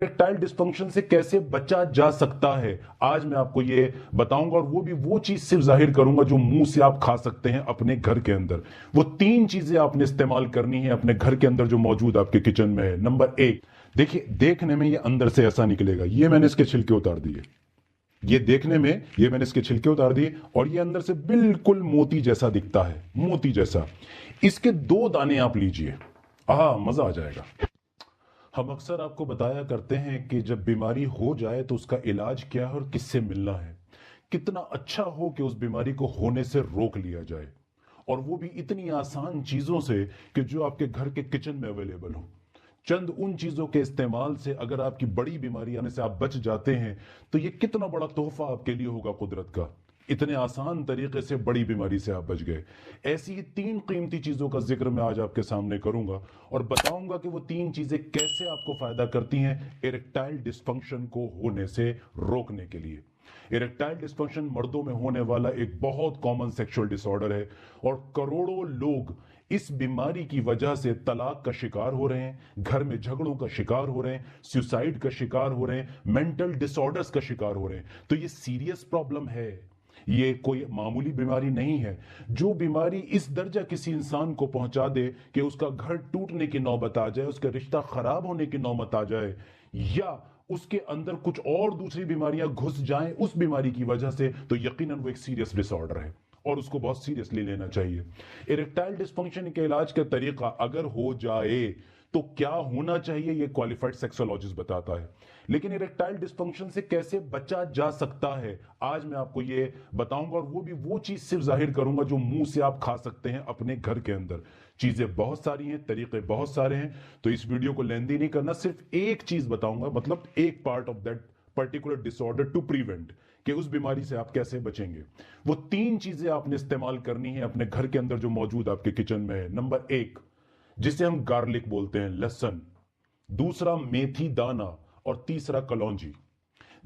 Erectile dysfunction से कैसे बचा जा सकता है आज मैं आपको ये बताऊंगा, और वो भी वो चीज सिर्फ जाहिर करूंगा जो मुंह से आप खा सकते हैं अपने घर के अंदर। वो तीन चीजें आपने इस्तेमाल करनी है अपने घर के अंदर जो मौजूद आपके किचन में है। नंबर एक, देखिए देखने में ये अंदर से ऐसा निकलेगा, ये मैंने इसके छिलके उतार दिए, ये देखने में ये मैंने इसके छिलके उतार दिए और ये अंदर से बिल्कुल मोती जैसा दिखता है, मोती जैसा। इसके दो दाने आप लीजिए, मजा आ जाएगा। हम अक्सर आपको बताया करते हैं कि जब बीमारी हो जाए तो उसका इलाज क्या है और किससे मिलना है। कितना अच्छा हो कि उस बीमारी को होने से रोक लिया जाए, और वो भी इतनी आसान चीजों से कि जो आपके घर के किचन में अवेलेबल हो। चंद उन चीजों के इस्तेमाल से अगर आपकी बड़ी बीमारी आने से आप बच जाते हैं तो ये कितना बड़ा तोहफा आपके लिए होगा कुदरत का। इतने आसान तरीके से बड़ी बीमारी से आप बच गए। ऐसी ही तीन कीमती चीजों का जिक्र मैं आज आपके सामने करूंगा और बताऊंगा कि वो तीन चीजें कैसे आपको फायदा करती हैं इरेक्टाइल डिस्फंक्शन को होने से रोकने के लिए। इरेक्टाइल डिस्फंक्शन मर्दों में होने वाला एक बहुत कॉमन सेक्सुअल डिसऑर्डर है और करोड़ों लोग इस बीमारी की वजह से तलाक का शिकार हो रहे हैं, घर में झगड़ों का शिकार हो रहे हैं, सुसाइड का शिकार हो रहे हैं, मेंटल डिसऑर्डर्स का शिकार हो रहे हैं। तो ये सीरियस प्रॉब्लम है, ये कोई मामूली बीमारी नहीं है। जो बीमारी इस दर्जा किसी इंसान को पहुंचा दे कि उसका घर टूटने की नौबत आ जाए, उसका रिश्ता खराब होने की नौबत आ जाए, या उसके अंदर कुछ और दूसरी बीमारियां घुस जाएं उस बीमारी की वजह से, तो यकीनन वो एक सीरियस डिसऑर्डर है और उसको बहुत सीरियसली लेना चाहिए। इरेक्टाइल डिस्फंक्शन के इलाज का तरीका अगर हो जाए तो क्या होना चाहिए ये क्वालिफाइड सेक्सोलॉजिस्ट बताता है, लेकिन इरेक्टाइल डिस्फंक्शन से कैसे बचा जा सकता है आज मैं आपको ये बताऊंगा, और वो भी वो चीज सिर्फ जाहिर करूंगा जो मुंह से आप खा सकते हैं अपने घर के अंदर। चीजें बहुत सारी हैं, तरीके बहुत सारे हैं, तो इस वीडियो को लेंदी नहीं करना, सिर्फ एक चीज बताऊंगा, मतलब एक part of that particular disorder to prevent, कि उस बीमारी से आप कैसे बचेंगे। वो तीन चीजें आपने इस्तेमाल करनी है अपने घर के अंदर जो मौजूद आपके किचन में है। नंबर एक, जिसे हम गार्लिक बोलते हैं, लहसुन। दूसरा मेथी दाना, और तीसरा कलौंजी।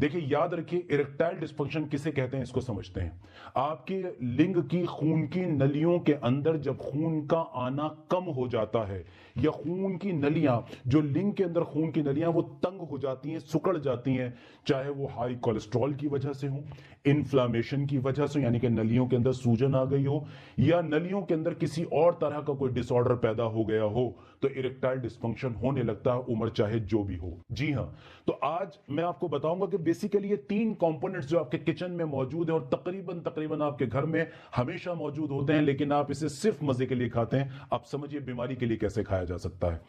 देखिए याद रखिए, इरेक्टाइल डिस्फंक्शन किसे कहते हैं इसको समझते हैं। आपके लिंग की खून की नलियों के अंदर जब खून का आना कम हो जाता है, या खून की नलियां, जो लिंग के अंदर खून की नलियां वो तंग हो जाती हैं, सुकड़ जाती हैं, चाहे वो हाई कोलेस्ट्रॉल की वजह से हो, इन्फ्लामेशन की वजह से यानी कि नलियों के अंदर सूजन आ गई हो, या नलियों के अंदर किसी और तरह का कोई डिसऑर्डर पैदा हो गया हो, तो इरेक्टाइल डिस्फंक्शन होने लगता है, उम्र चाहे जो भी हो। जी हां, तो आज मैं आपको बताऊंगा कि बेसिकली ये तीन कंपोनेंट्स जो आपके किचन में मौजूद है और तकरीबन तकरीबन आपके घर में हमेशा मौजूद होते हैं, लेकिन आप इसे सिर्फ मजे के लिए खाते हैं। आप समझिए बीमारी के लिए कैसे खाया जा सकता है।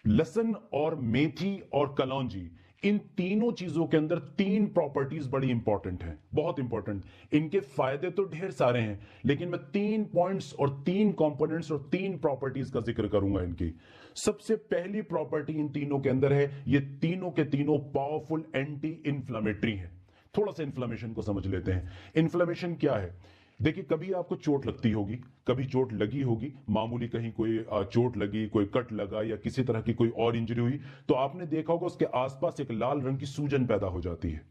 लहसुन और मेथी और कलौंजी, इन तीनों चीजों के अंदर तीन प्रॉपर्टीज बड़ी इंपॉर्टेंट हैं, बहुत इंपॉर्टेंट। इनके फायदे तो ढेर सारे हैं, लेकिन मैं तीन पॉइंट्स और तीन कंपोनेंट्स और तीन प्रॉपर्टीज का जिक्र करूंगा इनकी। सबसे पहली प्रॉपर्टी इन तीनों के अंदर है, ये तीनों के तीनों पावरफुल एंटी इंफ्लेमेटरी हैं। थोड़ा सा इंफ्लेमेशन को समझ लेते हैं। इंफ्लेमेशन क्या है? देखिए, कभी आपको चोट लगती होगी, कभी चोट लगी होगी, मामूली कहीं कोई चोट लगी, कोई कट लगा, या किसी तरह की कोई और इंजरी हुई, तो आपने देखा होगा उसके आसपास एक लाल रंग की सूजन पैदा हो जाती है।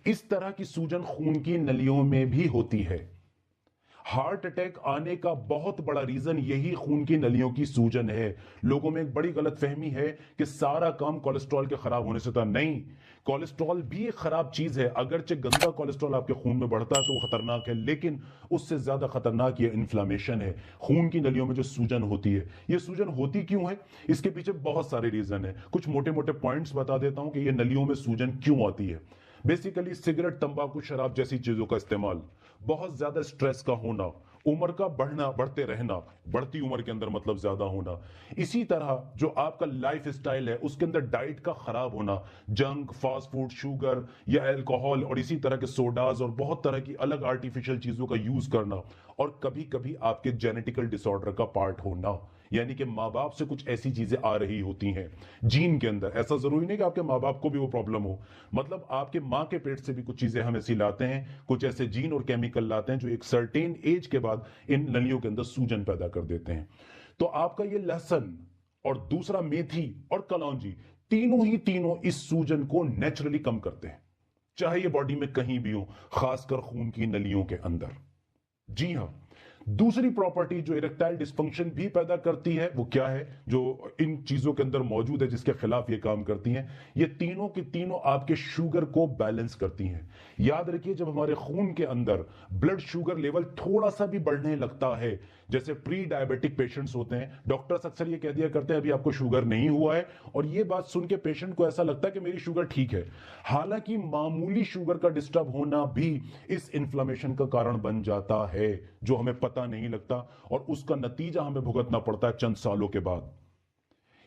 इस तरह की सूजन खून की नलियों में भी होती है। हार्ट अटैक आने का बहुत बड़ा रीजन यही खून की नलियों की सूजन है। लोगों में एक बड़ी गलतफहमी है कि सारा काम कोलेस्ट्रॉल के खराब होने से था। नहीं, कोलेस्ट्रॉल भी एक खराब चीज है। अगरचे गंदा कोलेस्ट्रॉल आपके खून में बढ़ता है तो वो खतरनाक है, लेकिन उससे ज्यादा खतरनाक ये इन्फ्लामेशन है, खून की नलियों में जो सूजन होती है। ये सूजन होती क्यों है? इसके पीछे बहुत सारे रीजन है। कुछ मोटे मोटे पॉइंट्स बता देता हूं कि ये नलियों में सूजन क्यों आती है। बेसिकली सिगरेट, तंबाकू, शराब जैसी चीजों का इस्तेमाल, बहुत ज्यादा स्ट्रेस का होना, उम्र का बढ़ना, बढ़ते रहना, बढ़ती उम्र के अंदर मतलब ज्यादा होना, इसी तरह जो आपका लाइफ स्टाइल है उसके अंदर डाइट का खराब होना, जंक, फास्ट फूड, शुगर या अल्कोहल और इसी तरह के सोडाज और बहुत तरह की अलग आर्टिफिशियल चीजों का यूज करना, और कभी कभी आपके जेनेटिकल डिसऑर्डर का पार्ट होना, यानी कि माँ बाप से कुछ ऐसी चीजें आ रही होती हैं जीन के अंदर। ऐसा जरूरी नहीं कि आपके माँ बाप को भी वो प्रॉब्लम हो, मतलब आपके माँ के पेट से भी कुछ चीजें हम ऐसी लाते हैं, कुछ ऐसे जीन और केमिकल लाते हैं जो एक सर्टेन एज के बाद इन नलियों के अंदर सूजन पैदा कर देते हैं। तो आपका ये लहसुन और दूसरा मेथी और कलौंजी, तीनों ही तीनों इस सूजन को नेचुरली कम करते हैं, चाहे ये बॉडी में कहीं भी हो, खासकर खून की नलियों के अंदर। जी हां, दूसरी प्रॉपर्टी जो इरेक्टाइल डिस्फंक्शन भी पैदा करती है वो क्या है, जो इन चीजों के अंदर मौजूद है जिसके खिलाफ ये काम करती हैं, ये तीनों की तीनों आपके शुगर को बैलेंस करती हैं। याद रखिए, जब हमारे खून के अंदर ब्लड शुगर लेवल थोड़ा सा भी बढ़ने लगता है, जैसे प्री डायबिटिक पेशेंट्स होते हैं, डॉक्टर्स अक्सर ये कह दिया करते हैं अभी आपको शुगर नहीं हुआ है, और ये बात सुन के पेशेंट को ऐसा लगता है कि मेरी शुगर ठीक है। हालांकि मामूली शुगर का डिस्टर्ब होना भी इस इन्फ्लेमेशन का कारण बन जाता है, जो हमें पता नहीं लगता, और उसका नतीजा हमें भुगतना पड़ता है चंद सालों के बाद।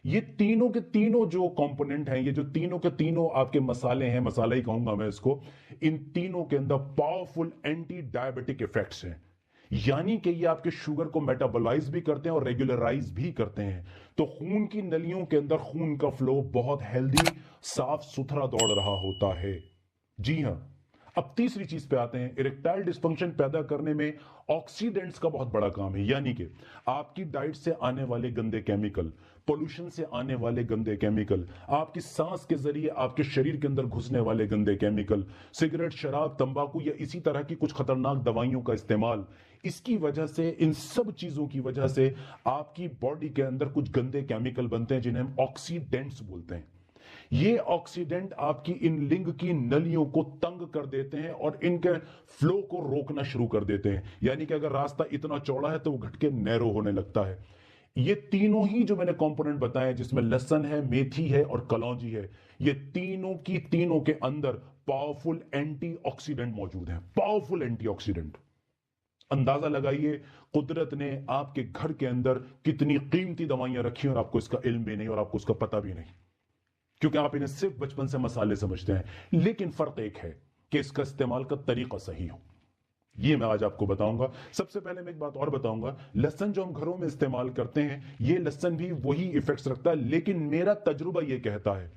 ये तीनों के तीनों जो कंपोनेंट हैं, ये जो तीनों के तीनों आपके मसाले हैं, मसाला ही कहूंगा मैं इसको, इन तीनों के अंदर पावरफुल एंटी डायबिटिक इफेक्ट्स हैं। यानी कि ये आपके शुगर को मेटाबोलाइज भी करते हैं और रेगुलराइज भी करते हैं। तो खून की नलियों के अंदर खून का फ्लो बहुत हेल्दी, साफ सुथरा दौड़ रहा होता है। जी हां। अब तीसरी चीज पे आते हैं। इरेक्टाइल डिस्फंक्शन पैदा करने में ऑक्सीडेंट्स का बहुत बड़ा काम है, यानी कि आपकी डाइट से आने वाले गंदे केमिकल, पोल्यूशन से आने वाले गंदे केमिकल, आपकी सांस के जरिए आपके शरीर के अंदर घुसने वाले गंदे केमिकल, सिगरेट, शराब, तंबाकू या इसी तरह की कुछ खतरनाक दवाइयों का इस्तेमाल, इसकी वजह से, इन सब चीजों की वजह से आपकी बॉडी के अंदर कुछ गंदे केमिकल बनते हैं जिन्हें हम ऑक्सीडेंट्स बोलते हैं। ये ऑक्सीडेंट आपकी इन लिंग की नलियों को तंग कर देते हैं और इनके फ्लो को रोकना शुरू कर देते हैं। यानी कि अगर रास्ता इतना चौड़ा है तो वो घटके नैरो होने लगता है। ये तीनों ही जो मैंने कंपोनेंट बताए, जिसमें लहसुन है, मेथी है और कलौंजी है, ये तीनों की तीनों के अंदर पावरफुल एंटीऑक्सीडेंट मौजूद हैं। Powerful antioxidant. अंदाजा लगाइए, कुदरत ने आपके घर के अंदर कितनी कीमती दवाइयां रखी और आपको इसका इल्म भी नहीं और आपको इसका पता भी नहीं, क्योंकि आप इन्हें सिर्फ बचपन से मसाले समझते हैं। लेकिन फर्क एक है कि इसका इस्तेमाल का तरीका सही हो। ये मैं आज आपको बताऊंगा। सबसे पहले मैं एक बात और बताऊंगा, लहसुन जो हम घरों में इस्तेमाल करते हैं, ये लहसुन भी वही इफेक्ट्स रखता है, लेकिन मेरा तजुर्बा ये कहता है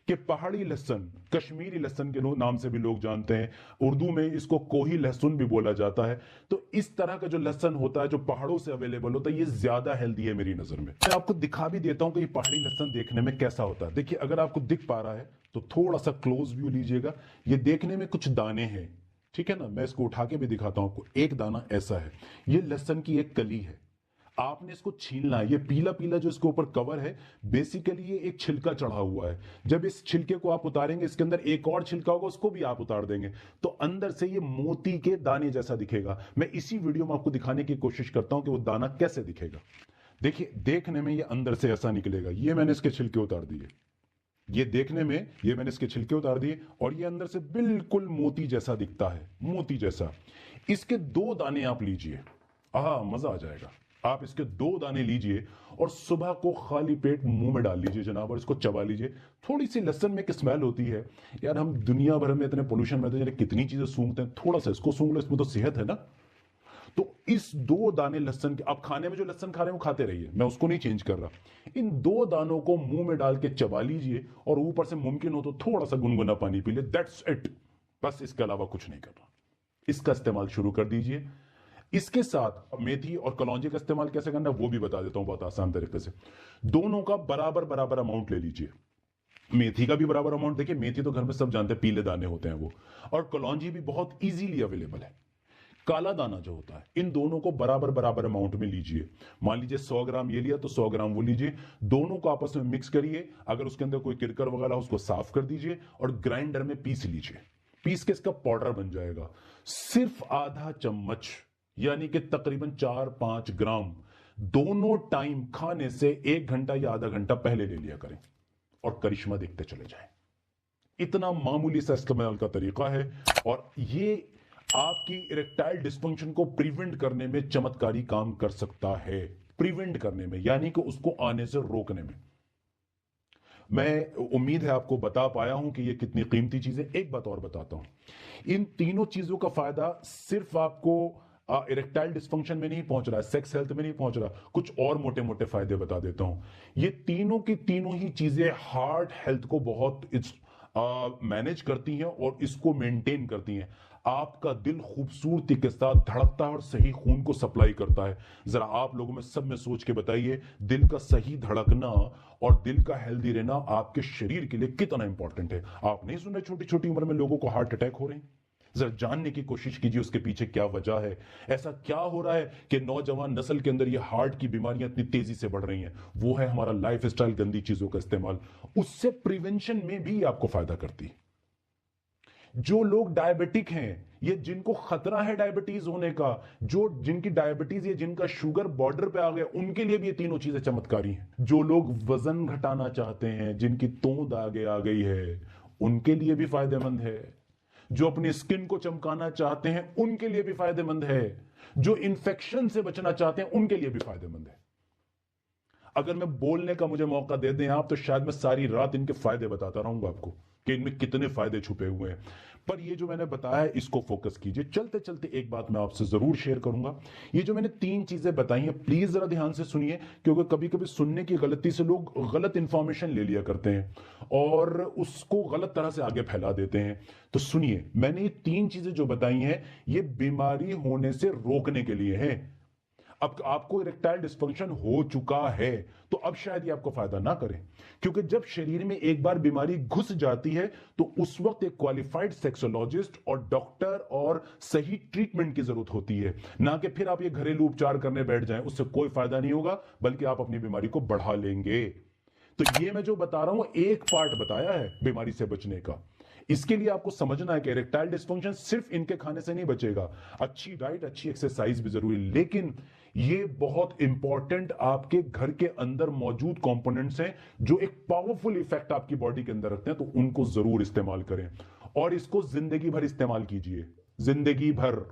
कि पहाड़ी लहसुन, कश्मीरी लहसुन के नाम से भी लोग जानते हैं, उर्दू में इसको कोही लहसुन भी बोला जाता है। तो इस तरह का जो लहसुन होता है, जो पहाड़ों से अवेलेबल होता है, ये ज्यादा हेल्दी है मेरी नजर में। मैं आपको दिखा भी देता हूं कि ये पहाड़ी लहसुन देखने में कैसा होता है। देखिए, अगर आपको दिख पा रहा है तो थोड़ा सा क्लोज व्यू लीजिएगा। ये देखने में कुछ दाने हैं, ठीक है ना। मैं इसको उठा के भी दिखाता हूं आपको। एक दाना ऐसा है, ये लहसुन की एक कली है। आपने इसको छीलना है। ये पीला पीला जो इसके ऊपर कवर है, बेसिकली ये एक छिलका चढ़ा हुआ है। जब इस छिलके को आप उतारेंगे, इसके अंदर एक और छिलका होगा, उसको भी आप उतार देंगे तो अंदर से ये मोती के दाने जैसा दिखेगा। मैं इसी वीडियो में आपको दिखाने की कोशिश करता हूं कि वो दाना कैसे दिखेगा। देखिए, देखने में ये अंदर से ऐसा निकलेगा। ये मैंने इसके छिलके उतार दिए, ये देखने में ये मैंने इसके छिलके उतार दिए, और ये अंदर से बिल्कुल मोती जैसा दिखता है, मोती जैसा। इसके 2 दाने आप लीजिए, मजा आ जाएगा। आप इसके 2 दाने लीजिए और सुबह को खाली पेट मुंह में डाल लीजिए जनाब, और इसको चबा लीजिए। थोड़ी सी लहसुन में एक स्मेल होती है यार, हम दुनिया भर में इतने पोल्यूशन में तो कितनी चीजें सूंघते हैं, थोड़ा सा इसको सूंघ लो, इसमें तो सेहत है ना। तो इस 2 दाने लहसुन के, आप खाने में जो लहसुन खा रहे हैं वो खाते रहिए, मैं उसको नहीं चेंज कर रहा। इन 2 दानों को मुंह में डाल के चबा लीजिए, और ऊपर से मुमकिन हो तो थोड़ा सा गुनगुना पानी पी ले। दैट्स इट, बस इसके अलावा कुछ नहीं करना। इसका इस्तेमाल शुरू कर दीजिए। इसके साथ मेथी और कलौंजी का इस्तेमाल कैसे करना वो भी बता देता हूं बहुत आसान तरीके से। दोनों का बराबर बराबर अमाउंट ले लीजिए। मेथी का भी बराबर अमाउंट, देखिए मेथी तो घर में सब जानते हैं, पीले दाने होते हैं वो, और कलौंजी भी बहुत इजीली अवेलेबल है। काला दाना जो होता है, इन दोनों को बराबर बराबर अमाउंट में लीजिए। मान लीजिए 100 ग्राम ये लिया तो 100 ग्राम वो लीजिए। दोनों को आपस में मिक्स करिए। अगर उसके अंदर कोई किरकर वगैरह हो उसको साफ कर दीजिए और ग्राइंडर में पीस लीजिए। पीस के इसका पाउडर बन जाएगा। सिर्फ आधा चम्मच, यानी कि तकरीबन 4-5 ग्राम दोनों टाइम खाने से 1 घंटा या आधा घंटा पहले ले लिया करें, और करिश्मा देखते चले जाएं। इतना मामूली सा इस्तेमाल का तरीका है, और ये आपकी इरेक्टाइल डिस्फंक्शन को प्रिवेंट करने में चमत्कारी काम कर सकता है। प्रिवेंट करने में, यानी कि उसको आने से रोकने में। मैं उम्मीद है आपको बता पाया हूं कि ये कितनी कीमती चीज है। एक बात और बताता हूं, इन तीनों चीजों का फायदा सिर्फ आपको इरेक्टाइल डिस्फंक्शन में नहीं पहुंच रहा है, सेक्स हेल्थ में नहीं पहुंच रहा, कुछ और मोटे मोटे फायदे बता देता हूं। ये तीनों की तीनों ही चीजें हार्ट हेल्थ को बहुत मैनेज करती हैं और इसको मेंटेन करती हैं। आपका दिल खूबसूरती के साथ धड़कता है और सही खून को सप्लाई करता है। जरा आप लोगों में सब में सोच के बताइए, दिल का सही धड़कना और दिल का हेल्दी रहना आपके शरीर के लिए कितना इंपॉर्टेंट है। आप नहीं सुन रहे छोटी छोटी उम्र में लोगों को हार्ट अटैक हो रहे हैं। जरा जानने की कोशिश कीजिए उसके पीछे क्या वजह है। ऐसा क्या हो रहा है कि नौजवान नस्ल के अंदर ये हार्ट की बीमारियां इतनी तेजी से बढ़ रही हैं? वो है हमारा लाइफस्टाइल, गंदी चीजों का इस्तेमाल। उससे प्रिवेंशन में भी आपको फायदा करती है। जो लोग डायबिटिक हैं, ये जिनको खतरा है डायबिटीज होने का, जो जिनकी डायबिटीज या जिनका शुगर बॉर्डर पे आ गया, उनके लिए भी ये तीनों चीजें चमत्कारी हैं। जो लोग वजन घटाना चाहते हैं, जिनकी तोंद आगे आ गई है, उनके लिए भी फायदेमंद है। जो अपनी स्किन को चमकाना चाहते हैं, उनके लिए भी फायदेमंद है। जो इन्फेक्शन से बचना चाहते हैं, उनके लिए भी फायदेमंद है। अगर मैं बोलने का मुझे मौका दे दें आप, तो शायद मैं सारी रात इनके फायदे बताता रहूंगा आपको कि इनमें कितने फायदे छुपे हुए हैं। पर ये जो मैंने बताया है, इसको फोकस कीजिए। चलते चलते एक बात मैं आपसे जरूर शेयर करूंगा। ये जो मैंने 3 चीजें बताई हैं, प्लीज जरा ध्यान से सुनिए, क्योंकि कभी कभी सुनने की गलती से लोग गलत इंफॉर्मेशन ले लिया करते हैं और उसको गलत तरह से आगे फैला देते हैं। तो सुनिए, मैंने ये 3 चीजें जो बताई हैं, ये बीमारी होने से रोकने के लिए है। अब आपको इरेक्टाइल डिस्फंक्शन हो चुका है तो अब शायद ये आपको फायदा ना करे, क्योंकि जब शरीर में एक बार बीमारी घुस जाती है तो उस वक्त एक क्वालिफाइड सेक्सोलॉजिस्ट और डॉक्टर और सही ट्रीटमेंट की जरूरत होती है। ना कि फिर आप ये घरेलू उपचार करने बैठ जाएं, उससे कोई फायदा नहीं होगा, बल्कि आप अपनी बीमारी को बढ़ा लेंगे। तो ये मैं जो बता रहा हूं, एक पार्ट बताया है बीमारी से बचने का। इसके लिए आपको समझना है कि इरेक्टाइल डिस्फंक्शन सिर्फ इनके खाने से नहीं बचेगा, अच्छी डाइट, अच्छी एक्सरसाइज भी जरूरी, लेकिन ये बहुत इंपॉर्टेंट आपके घर के अंदर मौजूद कंपोनेंट्स हैं जो एक पावरफुल इफेक्ट आपकी बॉडी के अंदर रखते हैं। तो उनको जरूर इस्तेमाल करें और इसको जिंदगी भर इस्तेमाल कीजिए, जिंदगी भर।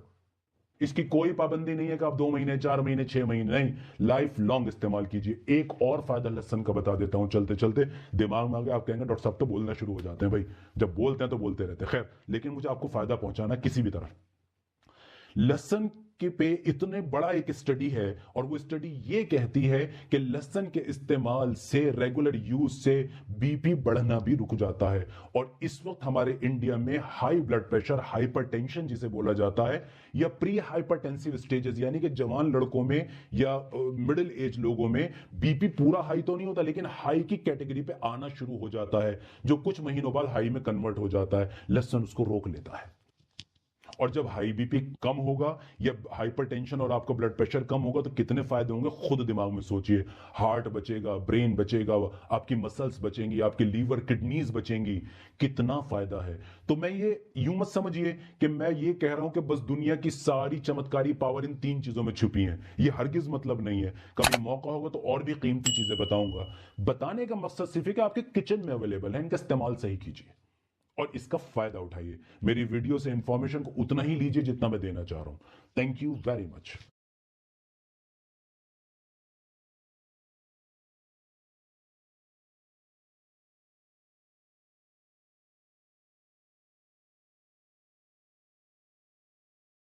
इसकी कोई पाबंदी नहीं है कि आप 2 महीने, 4 महीने, 6 महीने, नहीं, लाइफ लॉन्ग इस्तेमाल कीजिए। एक और फायदा लहसन का बता देता हूं चलते चलते, दिमाग में आ गया, आप कहेंगे डॉक्टर साहब तो बोलना शुरू हो जाते हैं। भाई जब बोलते हैं तो बोलते रहते हैं, खैर, लेकिन मुझे आपको फायदा पहुंचाना किसी भी तरह। लहसन के पे इतने बड़ा एक स्टडी है और वो स्टडी ये कहती है कि लहसन के इस्तेमाल से, रेगुलर यूज से बीपी बढ़ना भी रुक जाता है। और इस वक्त हमारे इंडिया में हाई ब्लड प्रेशर, हाइपरटेंशन जिसे बोला जाता है, या प्री हाइपरटेंसिव स्टेजेस, यानी कि जवान लड़कों में या मिडिल एज लोगों में बीपी पूरा हाई तो नहीं होता, लेकिन हाई की कैटेगरी पे आना शुरू हो जाता है, जो कुछ महीनों बाद हाई में कन्वर्ट हो जाता है। लहसन उसको रोक लेता है। और जब हाई बीपी कम होगा या हाइपरटेंशन और आपका ब्लड प्रेशर कम होगा तो कितने फायदे होंगे, खुद दिमाग में सोचिए। हार्ट बचेगा, ब्रेन बचेगा, आपकी मसल्स बचेंगी, आपकी लीवर, किडनीज बचेंगी, कितना फायदा है। तो मैं ये यूं मत समझिए कि मैं ये कह रहा हूं कि बस दुनिया की सारी चमत्कारी पावर इन 3 चीजों में छुपी है, ये हरगिज मतलब नहीं है। कभी मौका होगा तो और भी कीमती चीजें बताऊंगा। बताने का मकसद सिर्फ है कि आपके किचन में अवेलेबल है, इनका इस्तेमाल सही कीजिए और इसका फायदा उठाइए। मेरी वीडियो से इंफॉर्मेशन को उतना ही लीजिए जितना मैं देना चाह रहा हूं। Thank you very much.